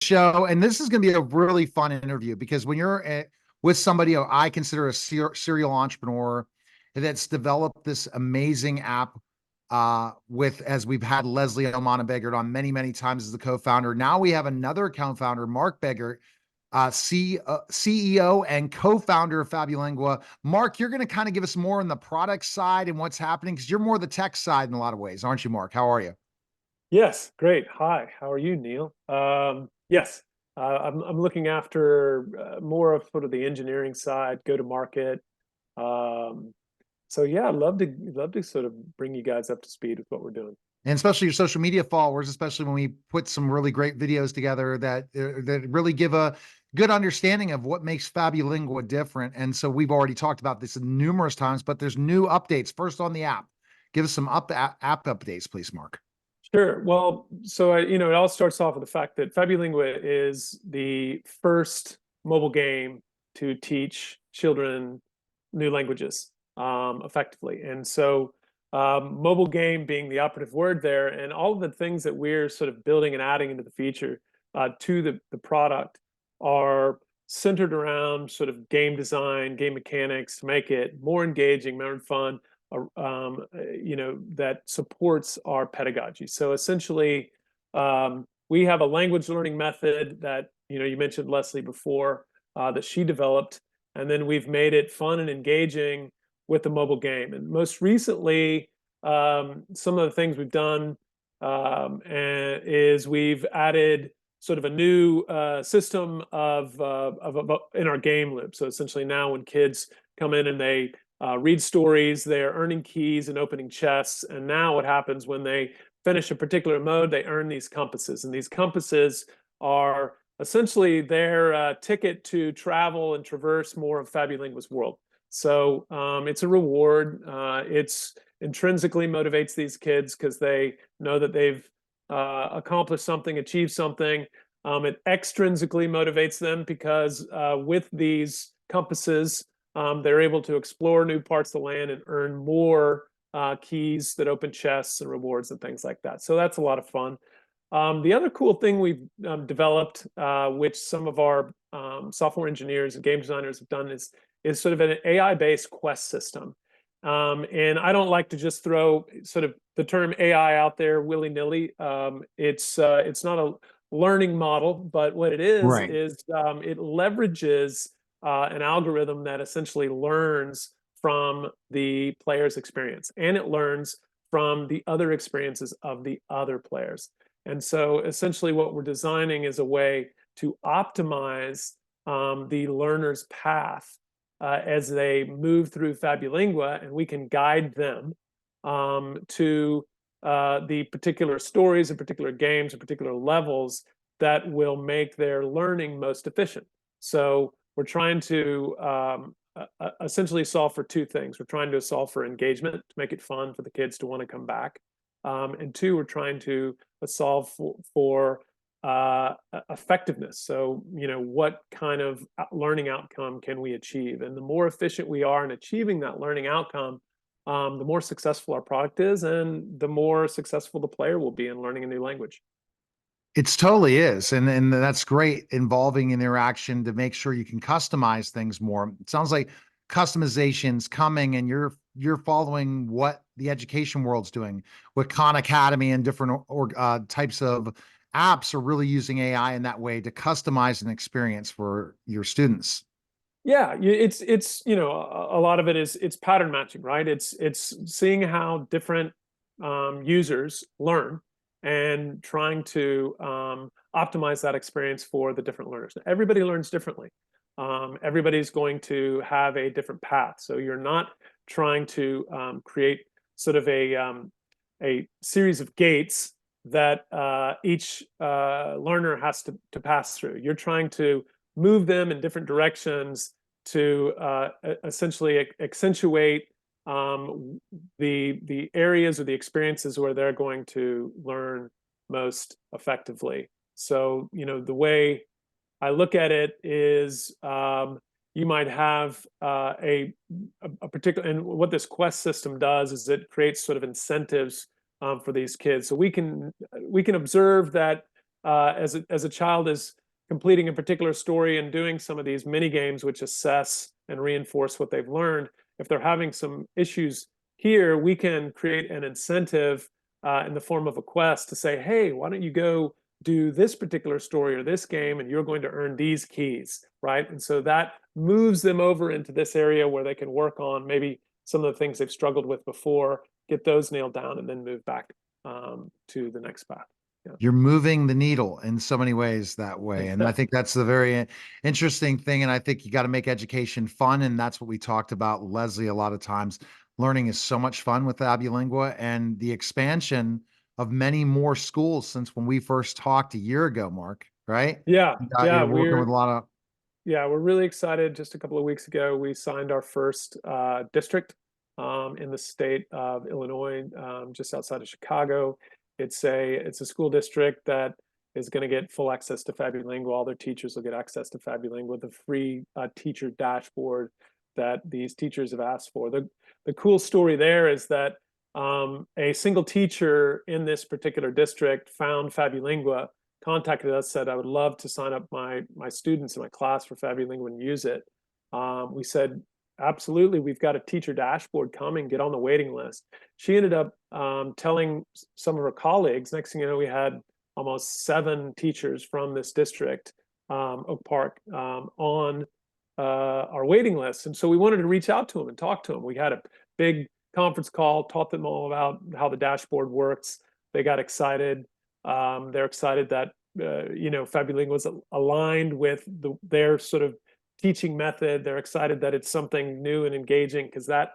show. And this is going to be a really fun interview because when you're with somebody who I consider a serial entrepreneur that's developed this amazing app with, as we've had Leslie Elmana Begert on many, many times as the co-founder. Now we have another co-founder, Mark Begert, CEO and co-founder of FabuLingua. Mark, you're going to kind of give us more on the product side and what's happening because you're more the tech side in a lot of ways, aren't you, Mark? How are you? Yes, great. Hi, how are you, Neil? Yes, I'm looking after more of sort of the engineering side, go to market. Um, so yeah, I'd love to sort of bring you guys up to speed with what we're doing. And especially your social media followers, especially when we put some really great videos together that really give a good understanding of what makes FabuLingua different. And so we've already talked about this numerous times, but there's new updates. First on the app, give us some app updates, please, Mark. Sure. Well, so it all starts off with the fact that FabuLingua is the first mobile game to teach children new languages effectively. And so mobile game being the operative word there, and all of the things that we're sort of building and adding into the feature to the product are centered around sort of game design, game mechanics to make it more engaging, more fun, that supports our pedagogy. So essentially, we have a language learning method that, you mentioned Leslie before, that she developed, and then we've made it fun and engaging with the mobile game. And most recently, some of the things we've done is we've added sort of a new system of in our game loop. So essentially now when kids come in and they read stories, they're earning keys and opening chests. And now what happens when they finish a particular mode, they earn these compasses. And these compasses are essentially their ticket to travel and traverse more of FabuLingua's world. So it's a reward. It's intrinsically motivates these kids because they know that they've accomplished something, achieved something. It extrinsically motivates them because with these compasses, they're able to explore new parts of the land and earn more keys that open chests and rewards and things like that. So that's a lot of fun. The other cool thing we've developed, which some of our software engineers and game designers have done, is sort of an AI-based quest system. And I don't like to just throw sort of the term AI out there willy-nilly. It's not a learning model, but what it is Right. it leverages an algorithm that essentially learns from the player's experience, and it learns from the other experiences of the other players. And so essentially what we're designing is a way to optimize the learner's path as they move through FabuLingua, and we can guide them to the particular stories and particular games and particular levels that will make their learning most efficient. So we're trying to essentially solve for two things. We're trying to solve for engagement, to make it fun for the kids to want to come back. And two, we're trying to solve for effectiveness. So, what kind of learning outcome can we achieve? And the more efficient we are in achieving that learning outcome, the more successful our product is, and the more successful the player will be in learning a new language. It's totally is. And that's great involving interaction to make sure you can customize things more. It sounds like customization's coming and you're following what the education world's doing with Khan Academy and different types of apps are really using AI in that way to customize an experience for your students. Yeah, it's a lot of it is it's pattern matching, right? It's seeing how different users learn and trying to optimize that experience for the different learners. Everybody learns differently. Everybody's going to have a different path. So you're not trying to create sort of a series of gates that each learner has to pass through. You're trying to move them in different directions to essentially accentuate the areas or the experiences where they're going to learn most effectively. So, the way I look at it is you might have a particular, and what this quest system does is it creates sort of incentives for these kids. So we can observe that as a child is completing a particular story and doing some of these mini games which assess and reinforce what they've learned, if they're having some issues here, we can create an incentive in the form of a quest to say, hey, why don't you go do this particular story or this game, and you're going to earn these keys, right? And so that moves them over into this area where they can work on maybe some of the things they've struggled with before, get those nailed down, and then move back to the next path. Yeah. You're moving the needle in so many ways that way. And I think that's the very interesting thing. And I think you got to make education fun. And that's what we talked about, Leslie, a lot of times. Learning is so much fun with FabuLingua, and the expansion of many more schools since when we first talked a year ago, Mark, right? Yeah, You're working with a lot of. yeah, we're really excited. Just a couple of weeks ago, we signed our first district in the state of Illinois, just outside of Chicago. It's a school district that is going to get full access to FabuLingua. All their teachers will get access to FabuLingua, the free teacher dashboard that these teachers have asked for. The cool story there is that a single teacher in this particular district found FabuLingua, contacted us, said, I would love to sign up my students in my class for FabuLingua and use it. We said, absolutely, we've got a teacher dashboard coming, get on the waiting list. She ended up telling some of her colleagues. Next thing you know, we had almost 7 teachers from this district, Oak Park, on our waiting list. And so we wanted to reach out to them and talk to them. We had a big conference call, taught them all about how the dashboard works. They got excited. They're excited that FabuLingua was aligned with their sort of teaching method. They're excited that it's something new and engaging, because that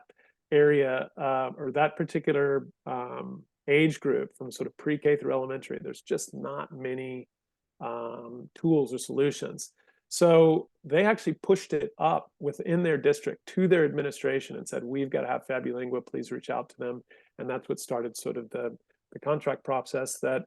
area or that particular age group, from sort of pre-K through elementary, there's just not many tools or solutions. So they actually pushed it up within their district to their administration and said, we've got to have FabuLingua, please reach out to them. And that's what started sort of the contract process that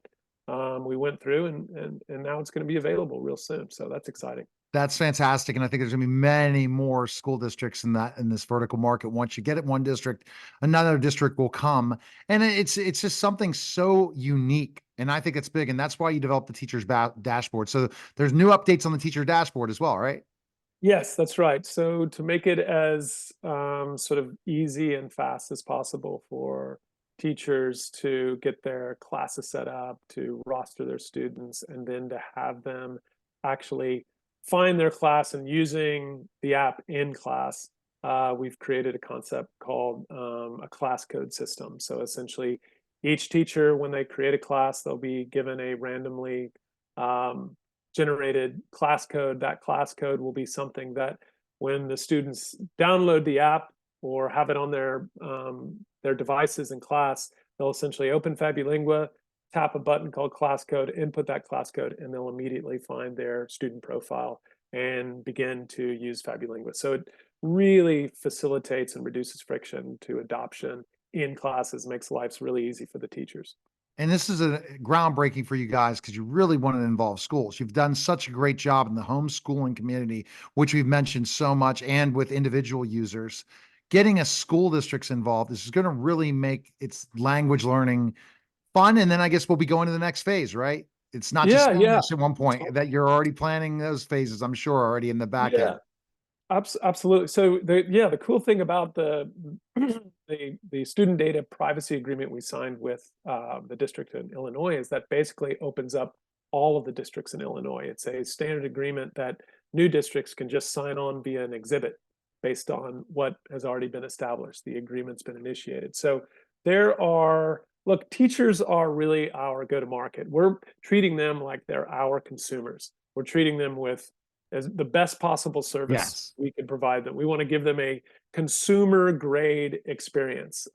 we went through, and now it's going to be available real soon. So that's exciting. That's fantastic. And I think there's gonna be many more school districts in this vertical market. Once you get it one district, another district will come. And it's just something so unique. And I think it's big. And that's why you develop the teacher's dashboard. So there's new updates on the teacher dashboard as well, right? Yes, that's right. So to make it as sort of easy and fast as possible for teachers to get their classes set up, to roster their students, and then to have them actually find their class and using the app in class, we've created a concept called a class code system. So essentially, each teacher, when they create a class, they'll be given a randomly generated class code. That class code will be something that when the students download the app or have it on their devices in class, they'll essentially open FabuLingua, tap a button called class code, input that class code, and they'll immediately find their student profile and begin to use FabuLingua. So it really facilitates and reduces friction to adoption in classes, makes life really easy for the teachers. And this is a groundbreaking for you guys because you really want to involve schools. You've done such a great job in the homeschooling community, which we've mentioned so much, and with individual users. Getting a school districts involved, this is going to really make its language learning fun. And then I guess we'll be going to the next phase, right? It's not just English at one point, that you're already planning those phases, I'm sure, already in the back end. Absolutely. So the cool thing about the the student data privacy agreement we signed with the district in Illinois is that basically opens up all of the districts in Illinois. It's a standard agreement that new districts can just sign on via an exhibit based on what has already been established. The agreement's been initiated. So look, teachers are really our go-to-market. We're treating them like they're our consumers. We're treating them with as the best possible service we can provide them. We want to give them a consumer grade experience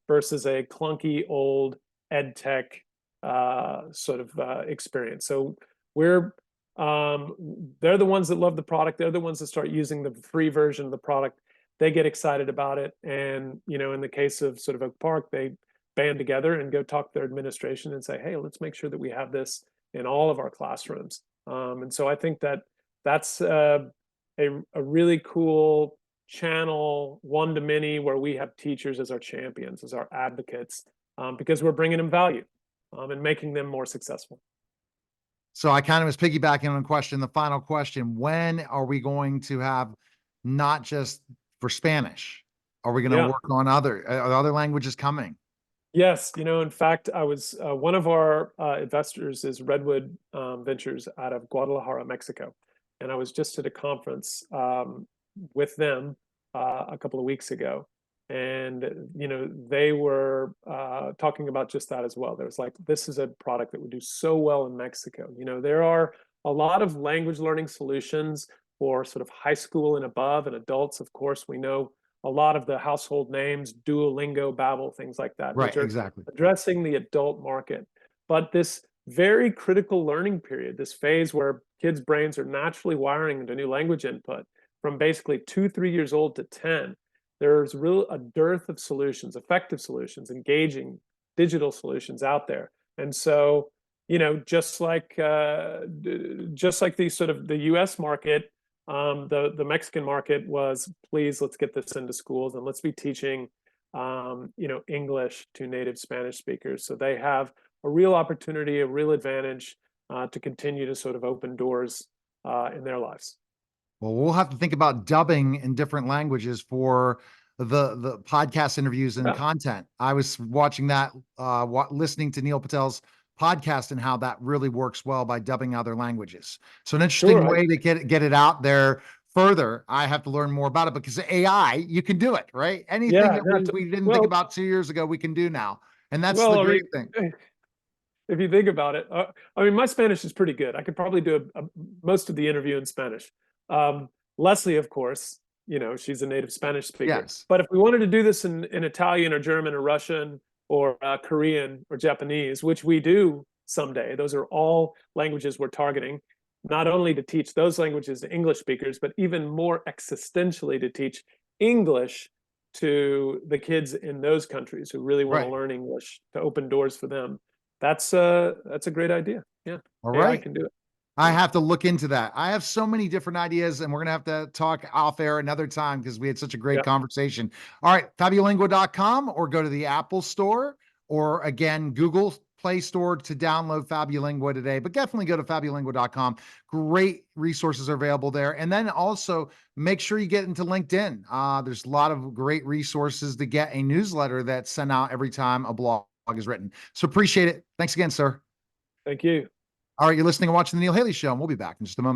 versus a clunky old ed tech sort of experience. So they're the ones that love the product. They're the ones that start using the free version of the product. They get excited about it. And, in the case of sort of Oak Park, they band together and go talk to their administration and say, hey, let's make sure that we have this in all of our classrooms. And so I think that's a really cool channel, one to many, where we have teachers as our champions, as our advocates, because we're bringing them value and making them more successful. So I kind of was piggybacking on a question, the final question, when are we going to have not just for Spanish? Are we going to Yeah. work on are other languages coming? Yes, in fact, I was one of our investors is Redwood Ventures out of Guadalajara, Mexico, and I was just at a conference with them a couple of weeks ago, and they were talking about just that as well. There was like, this is a product that would do so well in Mexico. There are a lot of language learning solutions for sort of high school and above, and adults. Of course, we know a lot of the household names, Duolingo, Babbel, things like that, Right, which are exactly. addressing the adult market. But this very critical learning period, this phase where kids' brains are naturally wiring into new language input from basically 2, 3 years old to 10, there's a dearth of solutions, effective solutions, engaging digital solutions out there. And so, just like the sort of the US market, the Mexican market was, please, let's get this into schools and let's be teaching English to native Spanish speakers. So they have a real opportunity, a real advantage to continue to sort of open doors in their lives. Well, we'll have to think about dubbing in different languages for the podcast interviews and Yeah, content. I was watching that, listening to Neil Patel's podcast and how that really works well by dubbing other languages. So an interesting sure. way to get it out there further. I have to learn more about it because AI, you can do it, right? Anything Yeah, that not we didn't think well, about 2 years ago, we can do now. And that's the well, I great mean, thing. if you think about it, I mean, my Spanish is pretty good. I could probably do most of the interview in Spanish. Um, Leslie, of course, she's a native Spanish speaker. Yes. But if we wanted to do this in Italian or German or Russian or Korean or Japanese, which we do someday, those are all languages we're targeting, not only to teach those languages to English speakers, but even more existentially to teach English to the kids in those countries who really want to Right. learn English, to open doors for them. That's a great idea. Yeah, All AI right. can do it. I Yeah, have to look into that. I have so many different ideas, and we're gonna have to talk off air another time because we had such a great yeah, conversation. All right, FabuLingua.com or go to the Apple Store or again Google Play Store to download FabuLingua today. But definitely go to FabuLingua.com. Great resources are available there, and then also make sure you get into LinkedIn. There's a lot of great resources to get a newsletter that's sent out every time a blog is written. So appreciate it. Thanks again, sir. thank you. All right, you're listening and watching the Neil Haley Show, and we'll be back in just a moment.